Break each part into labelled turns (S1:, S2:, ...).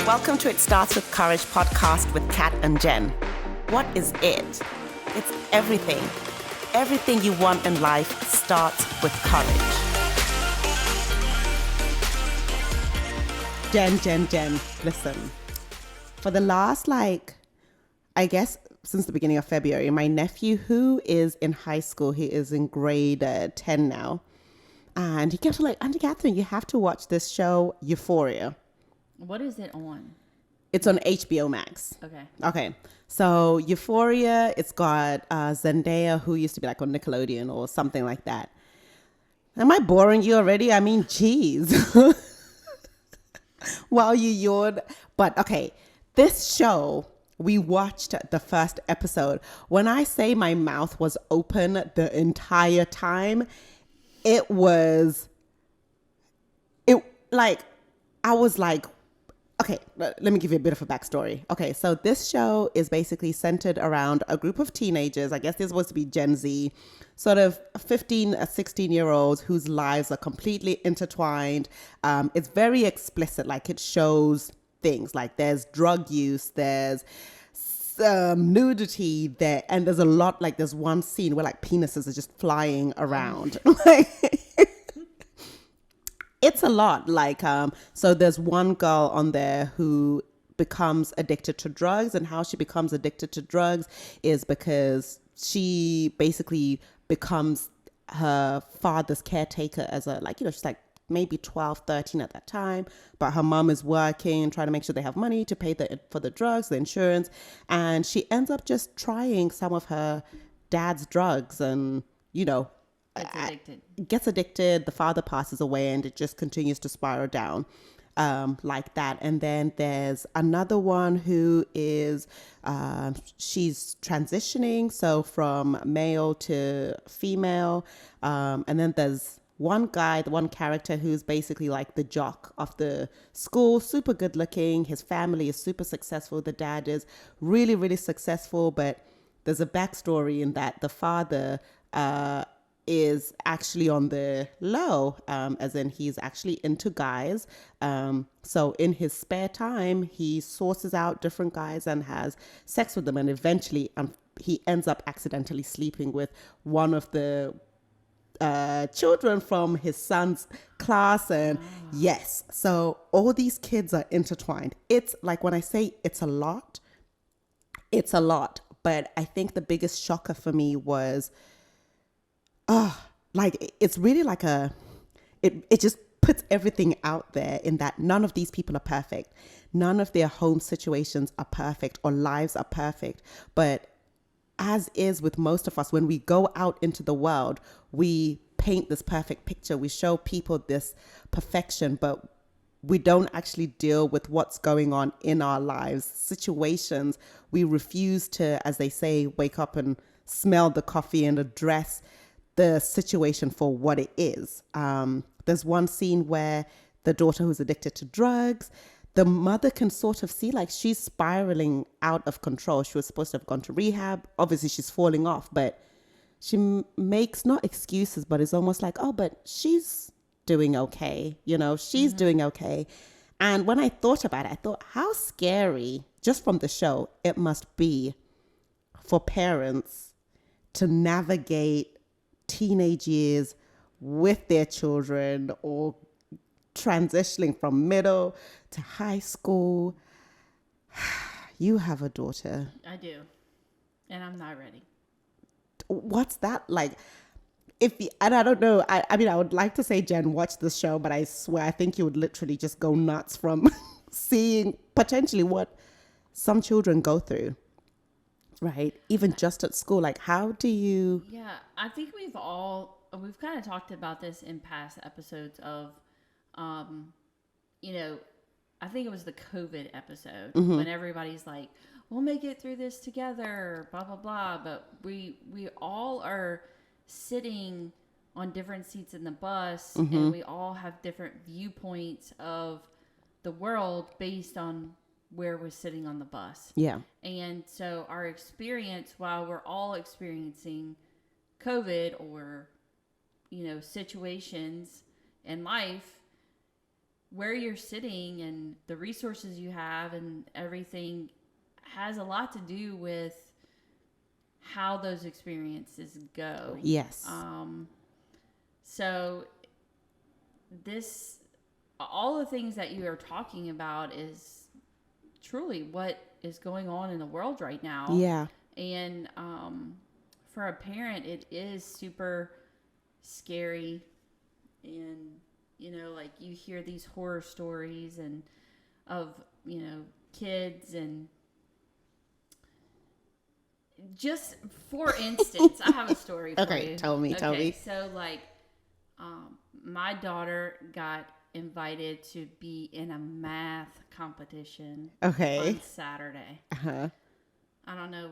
S1: Welcome to It Starts With Courage podcast with Kat and Jen. What is it? It's everything. Everything you want in life starts with courage. Jen, listen. For the last, I guess, since the beginning of February, my nephew, who is in high school, he is in grade 10 now, and he kept like, Auntie Catherine, you have to watch this show, Euphoria.
S2: What is it on?
S1: It's on HBO Max.
S2: Okay.
S1: So Euphoria, it's got Zendaya, who used to be like on Nickelodeon or something like that. Am I boring you already? I mean, geez. While you yawn. But okay, this show, we watched the first episode. When I say my mouth was open the entire time, I was like, okay, let me give you a bit of a backstory. Okay, so this show is basically centered around a group of teenagers. I guess they're supposed to be Gen Z, sort of 15, 16-year-olds whose lives are completely intertwined. It's very explicit, like it shows things like there's drug use, there's nudity there, and there's a lot, like there's one scene where like penises are just flying around. It's a lot. So there's one girl on there who becomes addicted to drugs, and how she becomes addicted to drugs is because she basically becomes her father's caretaker as she's like maybe 12, 13 at that time, but her mom is working, trying to make sure they have money to pay for the drugs, the insurance, and she ends up just trying some of her dad's drugs and, gets addicted. The father passes away, and it just continues to spiral down like that. And then there's another one who is she's transitioning, so from male to female. And then there's one guy, the one character who's basically like the jock of the school, super good looking. His family is super successful. The dad is really, really successful, but there's a backstory in that the father is actually on the low, as in he's actually into guys. So in his spare time, he sources out different guys and has sex with them. And eventually he ends up accidentally sleeping with one of the children from his son's class. And yes, so all these kids are intertwined. It's like, when I say it's a lot. But I think the biggest shocker for me was, it's really like it just puts everything out there in that none of these people are perfect. None of their home situations are perfect or lives are perfect. But as is with most of us, when we go out into the world, we paint this perfect picture. We show people this perfection, but we don't actually deal with what's going on in our lives. Situations, we refuse to, as they say, wake up and smell the coffee and address the situation for what it is. There's one scene where the daughter who's addicted to drugs, the mother can sort of see like she's spiraling out of control. She was supposed to have gone to rehab. Obviously, she's falling off, but she makes not excuses, but it's almost like, oh, but she's doing okay. She's doing okay. And when I thought about it, I thought how scary, just from the show, it must be for parents to navigate teenage years with their children, or transitioning from middle to high school. You have a daughter.
S2: I do. And I'm not ready.
S1: What's that like? And I don't know. I mean, I would like to say, Jen, watch this show, but I swear, I think you would literally just go nuts from seeing potentially what some children go through. Right. Even just at school. Like, how do you...
S2: Yeah, I think we've kind of talked about this in past episodes of, I think it was the COVID episode when everybody's like, we'll make it through this together, blah, blah, blah. But we all are sitting on different seats in the bus, and we all have different viewpoints of the world based on where we're sitting on the bus.
S1: Yeah.
S2: And so our experience, while we're all experiencing COVID or, situations in life, where you're sitting and the resources you have and everything has a lot to do with how those experiences go.
S1: Yes.
S2: So all the things that you are talking about is truly what is going on in the world right now.
S1: Yeah.
S2: And for a parent, it is super scary. And, like you hear these horror stories and of, kids. And just for instance, I have a story for you.
S1: Okay, tell me.
S2: So like, my daughter got invited to be in a math competition on Saturday. I don't know.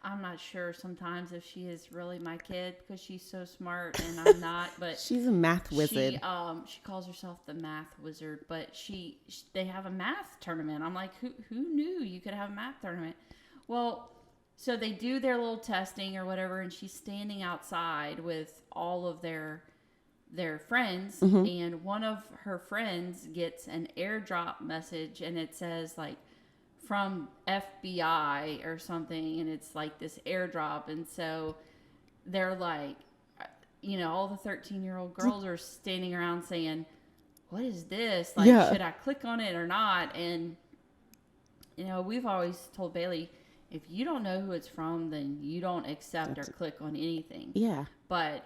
S2: I'm not sure sometimes if she is really my kid because she's so smart and I'm not. But
S1: she's a math wizard.
S2: She calls herself the math wizard. But they have a math tournament. I'm like, who knew you could have a math tournament? Well, so they do their little testing or whatever, and she's standing outside with all of their friends, and one of her friends gets an airdrop message, and it says like from FBI or something, and it's like this airdrop. And so they're like, all the 13-year-old girls are standing around saying, what is this? Like, should I click on it or not? And we've always told Bailey, if you don't know who it's from, then you don't accept or click on anything.
S1: Yeah.
S2: But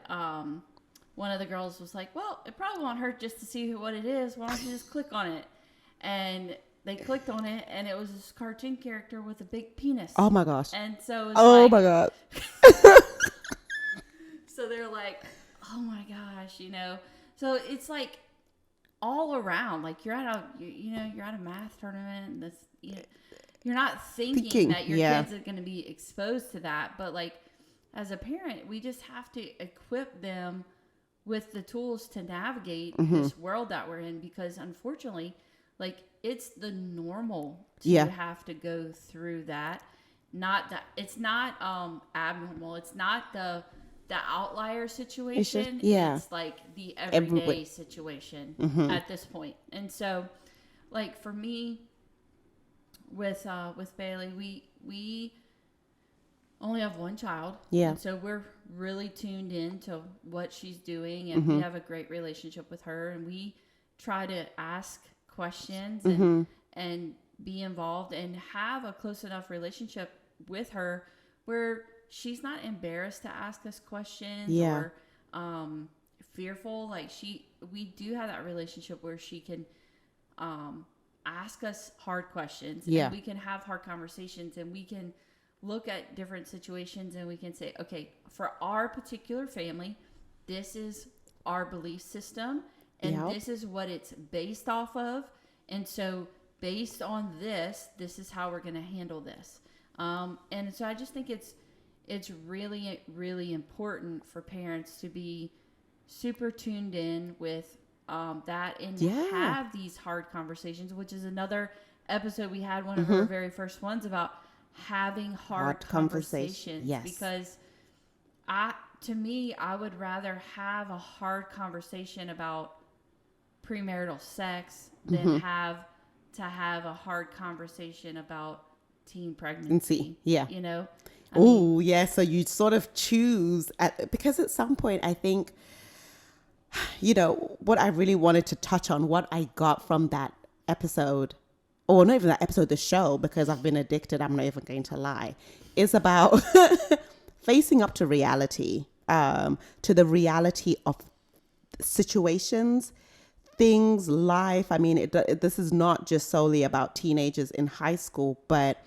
S2: one of the girls was like, well, it probably won't hurt just to see what it is. Why don't you just click on it? And they clicked on it, and it was this cartoon character with a big penis.
S1: Oh, my gosh.
S2: And so
S1: my God.
S2: So they're like, oh, my gosh, So it's like all around. Like you're at a math tournament. And this, you're not thinking that your kids are going to be exposed to that. But like as a parent, we just have to equip them with the tools to navigate this world that we're in, because unfortunately, like it's the normal to have to go through that. Not that it's not abnormal. It's not the outlier situation. It's like the everyday situation at this point. And so like for me with Bailey, we only have one child. Yeah. And so we're really tuned in to what she's doing, and we have a great relationship with her, and we try to ask questions and be involved and have a close enough relationship with her where she's not embarrassed to ask us questions or fearful. Like we do have that relationship where she can ask us hard questions, and we can have hard conversations, and we can look at different situations, and we can say, okay, for our particular family, this is our belief system, and this is what it's based off of. And so based on this is how we're going to handle this. And so I just think it's really, really important for parents to be super tuned in with that and have these hard conversations, which is another episode we had, one of our very first ones, about having hard conversations. Yes. Because to me, I would rather have a hard conversation about premarital sex than have a hard conversation about teen pregnancy. Yeah.
S1: Oh, yeah. So you sort of choose because at some point, I think, what I really wanted to touch on, what I got from that episode, or not even that episode, the show, because I've been addicted, I'm not even going to lie, is about facing up to reality, to the reality of situations, things, life. I mean, this is not just solely about teenagers in high school, but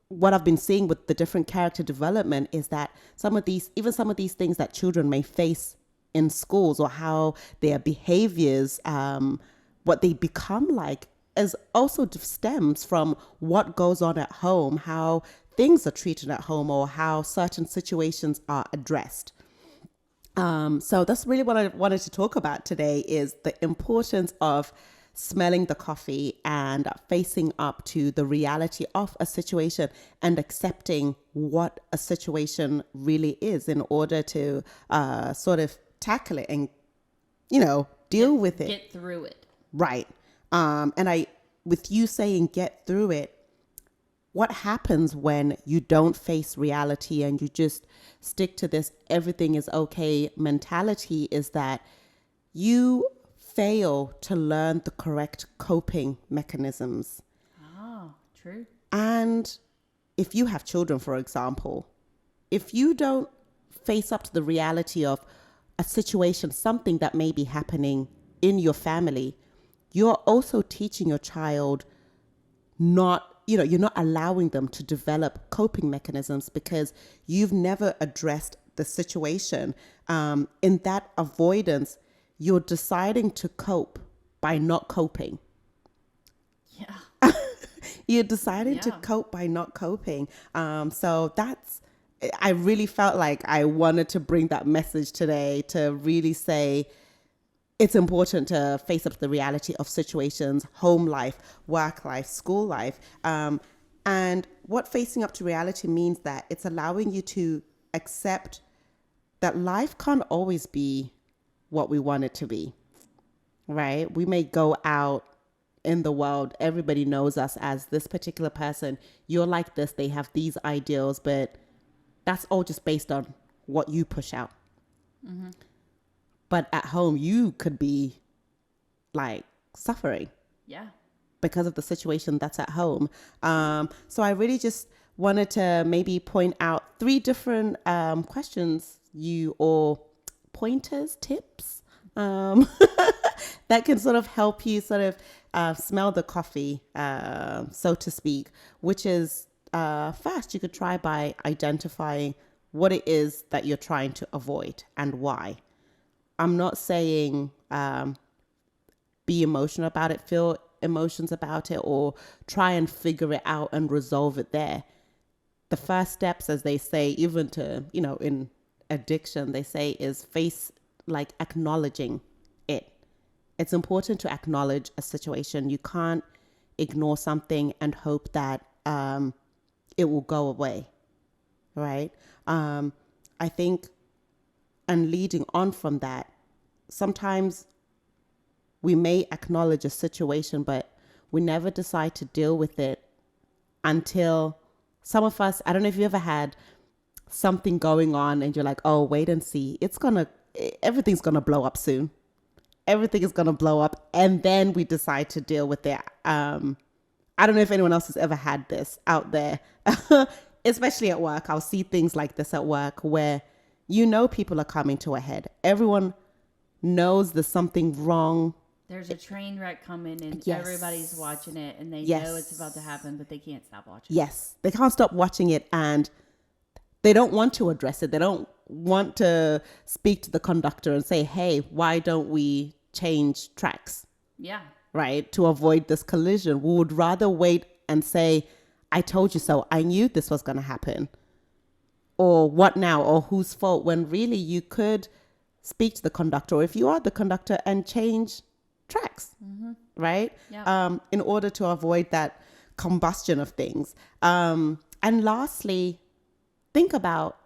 S1: what I've been seeing with the different character development is that some of these things that children may face in schools, or how their behaviors, what they become like, as also stems from what goes on at home, how things are treated at home, or how certain situations are addressed. So that's really what I wanted to talk about today, is the importance of smelling the coffee and facing up to the reality of a situation and accepting what a situation really is in order to sort of tackle it and, deal with it.
S2: Get through it.
S1: Right. With you saying get through it, what happens when you don't face reality and you just stick to this everything is okay mentality is that you fail to learn the correct coping mechanisms.
S2: Oh, true.
S1: And if you have children, for example, if you don't face up to the reality of a situation, something that may be happening in your family, you're also teaching your child you're not allowing them to develop coping mechanisms because you've never addressed the situation. In that avoidance, you're deciding to cope by not coping.
S2: Yeah.
S1: You're deciding to cope by not coping. I really felt like I wanted to bring that message today to really say, it's important to face up to the reality of situations, home life, work life, school life. And what facing up to reality means that it's allowing you to accept that life can't always be what we want it to be, right? We may go out in the world, everybody knows us as this particular person. You're like this, they have these ideals, but that's all just based on what you push out. Mm-hmm. But at home, you could be like suffering.
S2: Yeah.
S1: Because of the situation that's at home. So I really just wanted to maybe point out 3 different questions or pointers, tips that can sort of help you sort of smell the coffee, so to speak, which is first you could try by identifying what it is that you're trying to avoid and why. I'm not saying be emotional about it, feel emotions about it, or try and figure it out and resolve it there. The first steps, as they say, even to, in addiction, they say is acknowledging it. It's important to acknowledge a situation. You can't ignore something and hope that it will go away, right? I think, and leading on from that, sometimes we may acknowledge a situation, but we never decide to deal with it until some of us, I don't know if you ever had something going on and you're like, oh, wait and see. Everything's going to blow up soon. Everything is going to blow up. And then we decide to deal with it. I don't know if anyone else has ever had this out there, especially at work. I'll see things like this at work where people are coming to a head. Everyone knows there's something wrong.
S2: There's a train wreck coming and
S1: yes.
S2: Everybody's watching it and they
S1: yes.
S2: know it's about to happen, but they can't stop watching.
S1: Yes, they can't stop watching it and they don't want to address it. They don't want to speak to the conductor and say, hey, why don't we change tracks?
S2: Yeah.
S1: Right? To avoid this collision. We would rather wait and say, I told you so. I knew this was going to happen. Or what now? Or whose fault? When really you could speak to the conductor, or if you are the conductor, and change tracks, mm-hmm. right?
S2: Yep.
S1: In order to avoid that combustion of things. And lastly, think about,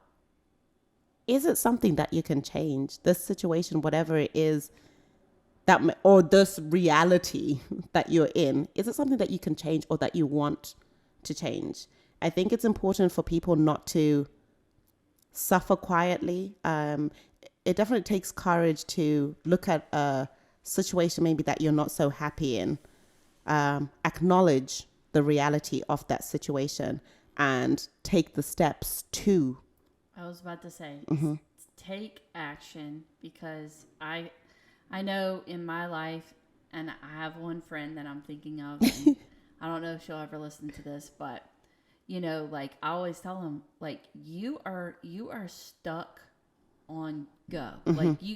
S1: is it something that you can change? This situation, whatever it is, or this reality that you're in, is it something that you can change or that you want to change? I think it's important for people not to suffer quietly. It definitely takes courage to look at a situation maybe that you're not so happy in, acknowledge the reality of that situation and take the steps to.
S2: I was about to say,
S1: mm-hmm.
S2: take action, because I know in my life, and I have one friend that I'm thinking of, and I don't know if she'll ever listen to this, but I always tell them, you are stuck on go. Mm-hmm.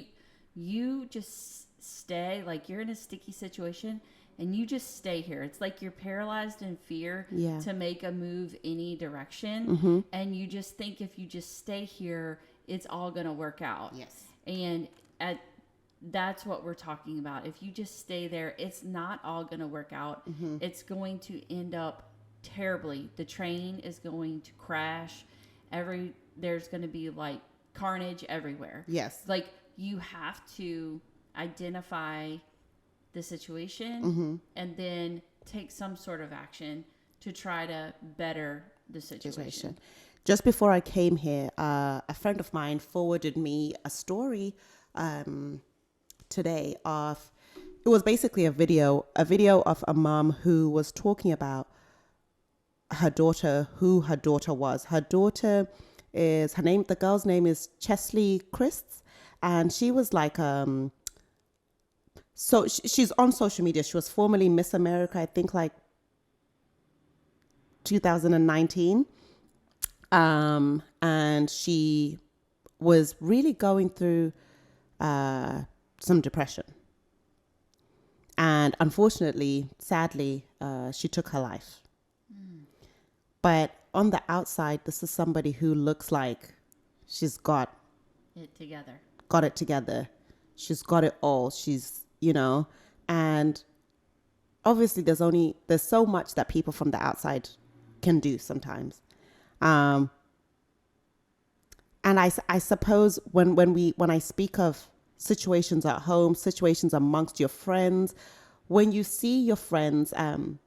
S2: You just stay, you're in a sticky situation and you just stay here. It's like you're paralyzed in fear to make a move any direction. Mm-hmm. And you just think if you just stay here, it's all going to work out.
S1: Yes.
S2: And that's what we're talking about. If you just stay there, it's not all going to work out. Mm-hmm. It's going to end up terribly. The train is going to crash. There's going to be carnage everywhere.
S1: Yes.
S2: You have to identify the situation and then take some sort of action to try to better the situation.
S1: Just before I came here, a friend of mine forwarded me a story today of, it was basically a video of a mom who was talking about her daughter, who her daughter was. Her daughter is, the girl's name is Chesley Christ, and she was like, so she's on social media. She was formerly Miss America, I think like 2019. And she was really going through some depression. And unfortunately, sadly, she took her life. But on the outside, this is somebody who looks like she's got it together. She's got it all. She's, and obviously there's so much that people from the outside can do sometimes. And I suppose when I speak of situations at home, situations amongst your friends, when you see your friends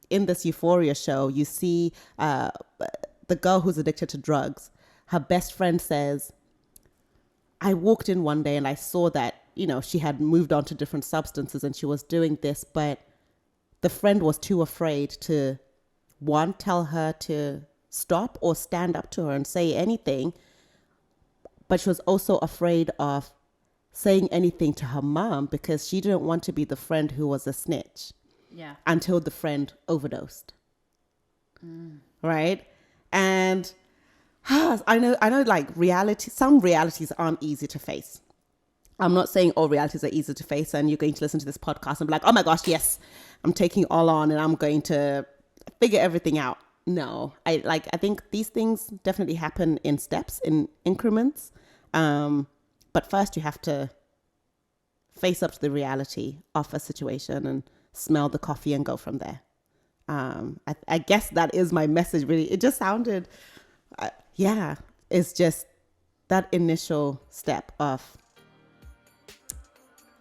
S1: in this Euphoria show, you see the girl who's addicted to drugs. Her best friend says, I walked in one day and I saw that, she had moved on to different substances and she was doing this, but the friend was too afraid to, one, tell her to stop or stand up to her and say anything. But she was also afraid of saying anything to her mom because she didn't want to be the friend who was a snitch.
S2: Yeah.
S1: Until the friend overdosed. Right? And I know like some realities aren't easy to face. I'm not saying all realities are easy to face and you're going to listen to this podcast and be like, oh my gosh, yes, I'm taking all on and I'm going to figure everything out. No, I think these things definitely happen in steps, in increments. But first you have to face up to the reality of a situation and smell the coffee and go from there. I guess that is my message, really. It just sounded, it's just that initial step of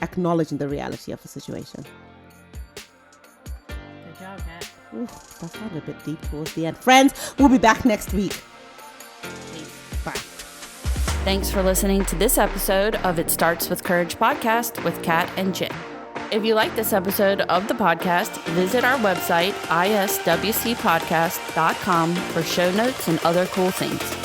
S1: acknowledging the reality of a situation.
S2: Good job, Kat.
S1: Oof, that sounded a bit deep towards the end. Friends, we'll be back next week.
S2: Peace.
S1: Bye.
S2: Thanks for listening to this episode of It Starts With Courage podcast with Kat and Jen. If you like this episode of the podcast, visit our website, iswcpodcast.com, for show notes and other cool things.